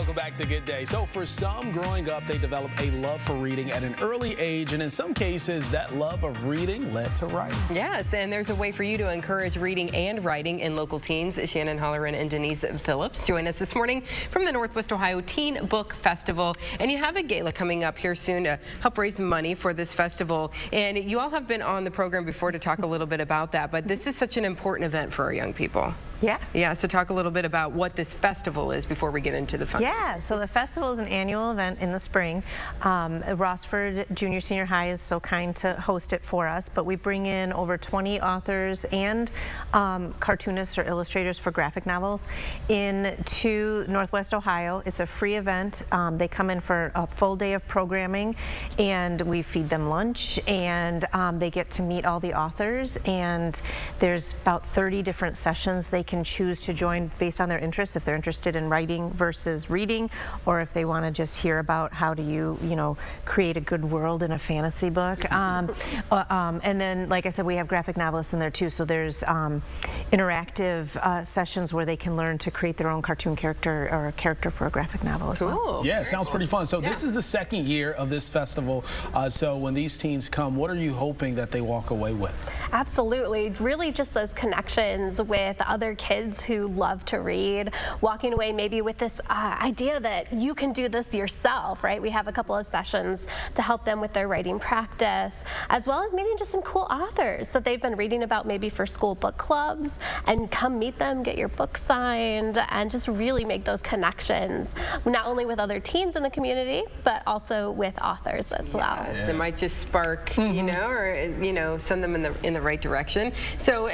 Welcome back to Good Day. So for some, growing up, they develop a love for reading at an early age, and in some cases, that love of reading led to writing. Yes, and there's a way for you to encourage reading and writing in local teens. Shannon, Holleran, and Denise Phillips join us this morning from the Northwest Ohio Teen Book Festival. And you have a gala coming up here soon to help raise money for this festival. And you all have been on the program before to talk a little bit about that, but this is such an important event for our young people. Yeah, so talk a little bit about what this festival is before we get into the fun. Yeah, so the festival is an annual event in the spring. Rossford Junior Senior High is so kind to host it for us, but we bring in over 20 authors and cartoonists or illustrators for graphic novels into Northwest Ohio. It's a free event. They come in for a full day of programming, and we feed them lunch, and they get to meet all the authors, and there's about 30 different sessions they can choose to join based on their interests, if they're interested in writing versus reading, or if they want to just hear about how do you create a good world in a fantasy book. And then, like I said, we have graphic novelists in there too, so there's interactive sessions where they can learn to create their own cartoon character or a character for a graphic novel as well. Yeah, it sounds pretty fun. So this is the second year of this festival. So when these teens come, what are you hoping that they walk away with? Absolutely. Really just those connections with other kids who love to read, walking away maybe with this idea that you can do this yourself, right? We have a couple of sessions to help them with their writing practice, as well as meeting just some cool authors that they've been reading about maybe for school book clubs, and come meet them, get your book signed, and just really make those connections, not only with other teens in the community, but also with authors as well. Yes, it might just spark, or send them in the right direction. So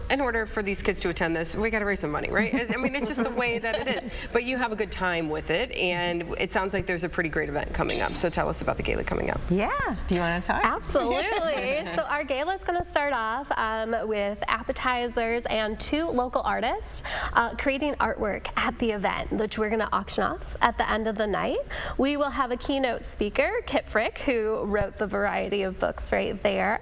in order for these kids to attend this, we got to raise some money, right? I mean, it's just the way that it is. But you have a good time with it, and it sounds like there's a pretty great event coming up. So tell us about the gala coming up. Yeah. Do you want to talk? Absolutely. So our gala is going to start off with appetizers and 2 local artists creating artwork at the event, which we're going to auction off at the end of the night. We will have a keynote speaker, Kit Frick, who wrote the variety of books right there,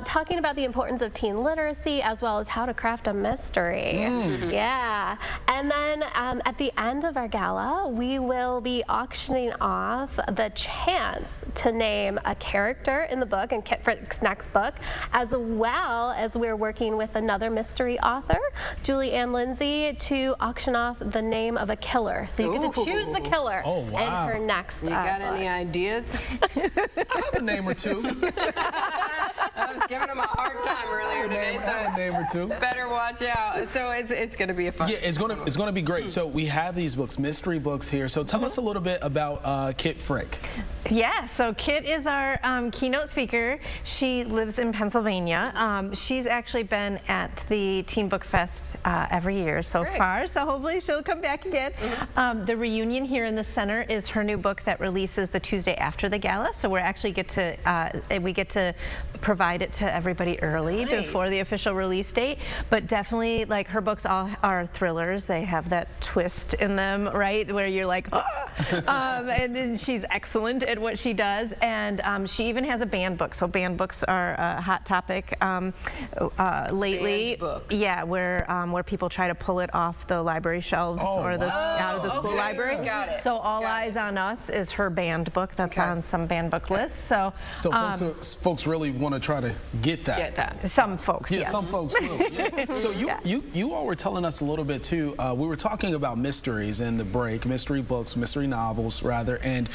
talking about the importance of teen literacy as well as how to craft a mystery. Yeah. And then at the end of our gala, we will be auctioning off the chance to name a character in the book, in Kit Frick's next book, as well as we're working with another mystery author, Julie Ann Lindsay, to auction off the name of a killer. So you get to choose the killer in her next book. You got any ideas? I have a name or two. I was giving him a hard time earlier today, so I have a name or two. Better watch out. So it's going to be a fun. Yeah, it's going to be great. So we have these books, mystery books here. So tell us a little bit about Kit Frick. Yeah, so Kit is our keynote speaker. She lives in Pennsylvania. She's actually been at the Teen Book Fest every year so far, so hopefully she'll come back again. The reunion here in the center is her new book that releases the Tuesday after the gala, so we actually get to provide it to everybody early before the official release date. But definitely, like, her books all are thrillers. They have that twist in them, right, where you're like, and then she's excellent at what she does. And she even has a banned book. So banned books are a hot topic lately. Banned book. Yeah, where people try to pull it off the library shelves or out of the school library. Got it. So All Eyes on Us is her banned book that's on some banned book lists. So folks really want to try to get that. Some folks, yeah, yes. some folks will. Yeah. So you all were telling us a little bit too. We were talking about mysteries in the break, mystery books, mystery novels rather, and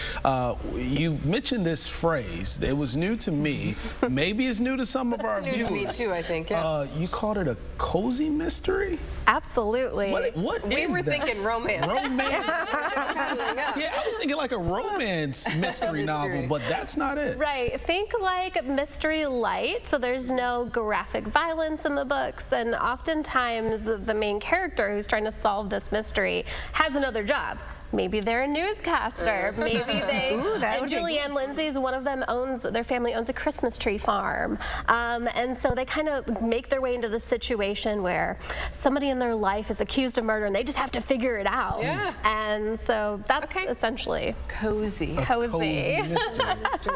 you mentioned this phrase. It was new to me. Maybe it's new to some of our viewers. New to me too, I think. Yeah. You called it a cozy mystery? Absolutely. What is that? We were thinking romance. Romance? Yeah, I was thinking like a romance mystery novel, but that's not it. Right. Think like mystery light, so there's no graphic violence in the books, and oftentimes the main character who's trying to solve this mystery has another job. Maybe they're a newscaster. Maybe they. And Julie Ann Lindsay's one of them their family owns a Christmas tree farm, and so they kind of make their way into the situation where somebody in their life is accused of murder, and they just have to figure it out. Yeah. And so that's essentially cozy. Cozy mystery.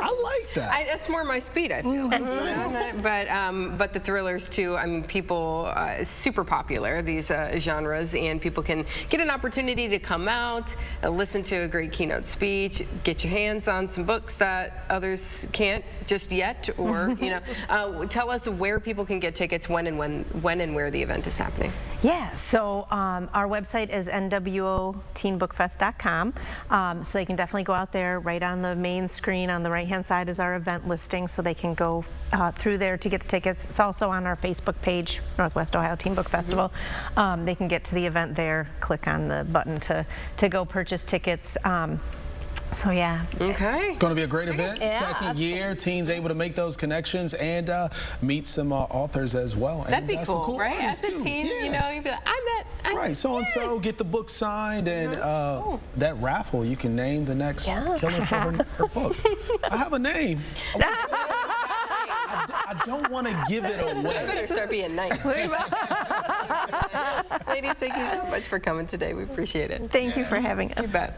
I like that. That's more my speed, I feel. But the thrillers too. I mean, people super popular these genres, and people can get an opportunity to come out. listen to a great keynote speech, get your hands on some books that others can't just yet, or tell us where people can get tickets, when and where the event is happening. Yeah, so our website is nwoteenbookfest.com, so they can definitely go out there. Right on the main screen on the right-hand side is our event listing, so they can go through there to get the tickets. It's also on our Facebook page, Northwest Ohio Teen Book Festival. They can get to the event there, click on the button to go purchase tickets. So yeah. Okay. It's going to be a great event. Yeah, Second year, teens able to make those connections and meet some authors as well. That'd be and, some cool, right? As a too. teen, Yeah. you'd be like, I met. Right, so-and-so, get the book signed, and that raffle, you can name the next killer for her book. I have a name. I don't want to give it away. I better start being nice. Ladies, thank you so much for coming today. We appreciate it. Thank you for having us. You bet.